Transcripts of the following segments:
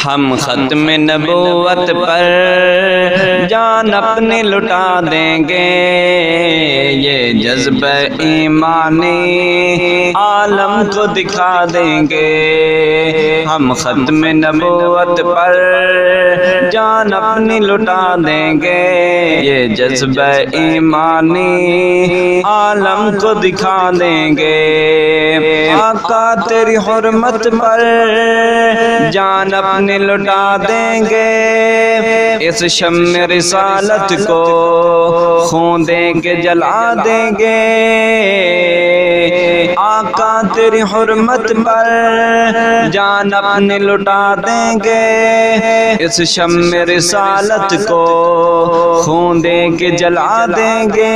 ہم ختم نبوت پر جان اپنی لٹا دیں گے، یہ جذبہ ایمانی عالم کو دکھا دیں گے۔ ہم ختم نبوت پر جان اپنی لٹا دیں گے، یہ جذبہ ایمانی عالم کو دکھا دیں گے۔ آقا تیری حرمت پر جان اپنی لٹا دیں گے، اس شمع رسالت کو خون دے کے جلا دیں گے۔ آقا تیری حرمت پر جان اپنی لٹا دیں گے، اس شمع رسالت کو خون دے کے جلا دیں گے۔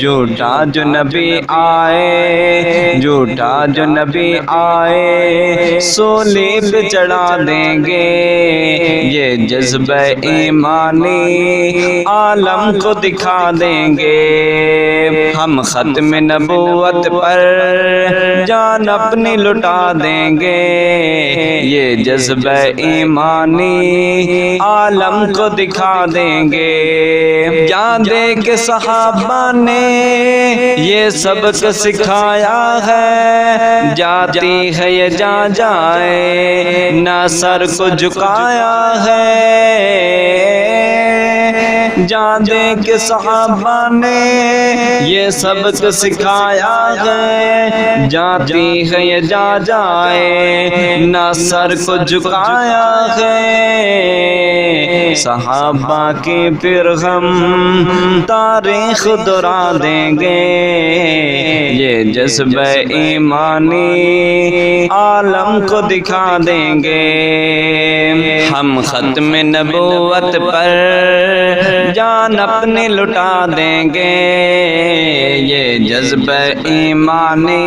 جھوٹا جو نبی آئے، جھوٹا جو نبی آئے، سولی پہ چڑھا دیں گے، یہ جذبہ ایمانی عالم کو دکھا دیں گے۔ ہم ختم نبوت پر جان اپنی لٹا دیں گے، یہ جذبہ ایمانی عالم کو دکھا دیں گے۔ جان دے کے صحابہ نے یہ سبق سکھایا ہے، جاتی ہے یہ جہاں جائے نہ سر کو جھکایا ہے۔ جان دے کے صحابہ نے یہ سبق سکھایا ہے، جاتی ہے یہ جہاں جائے نہ سر کو جھکایا ہے۔ صحابہ کی پھر ہم تاریخ دہرا دیں گے، یہ جذبہ ایمانی عالم کو دکھا دیں گے۔ ہم ختم نبوت پر جان اپنی لٹا دیں گے، یہ جذبہ ایمانی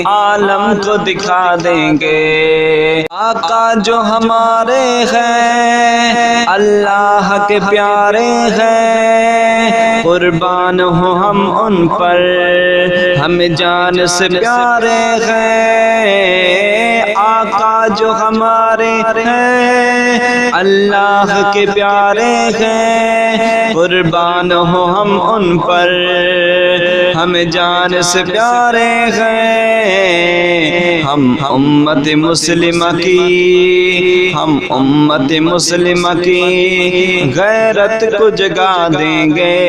عالم کو دکھا دیں گے۔ آقا جو ہمارے ہیں اللہ کے پیارے ہیں، قربان ہو ہم ان پر، ہم جان سے پیارے ہیں۔ آقا جو ہمارے ہیں اللہ کے پیارے ہیں، قربان ہو ہم ان پر، ہم جان سے پیارے ہیں۔ ہم امت مسلمہ کی، ہم امت مسلمہ کی غیرت کو جگا دیں گے،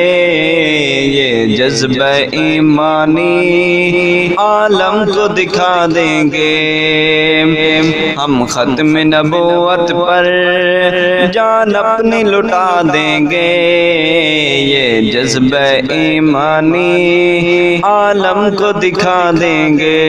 یہ جذبہ ایمانی عالم کو دکھا دیں گے۔ ہم ختم نبوت پر جان اپنی لٹا دیں گے، یہ جذبہ ایمانی عالم کو دکھا دیں گے۔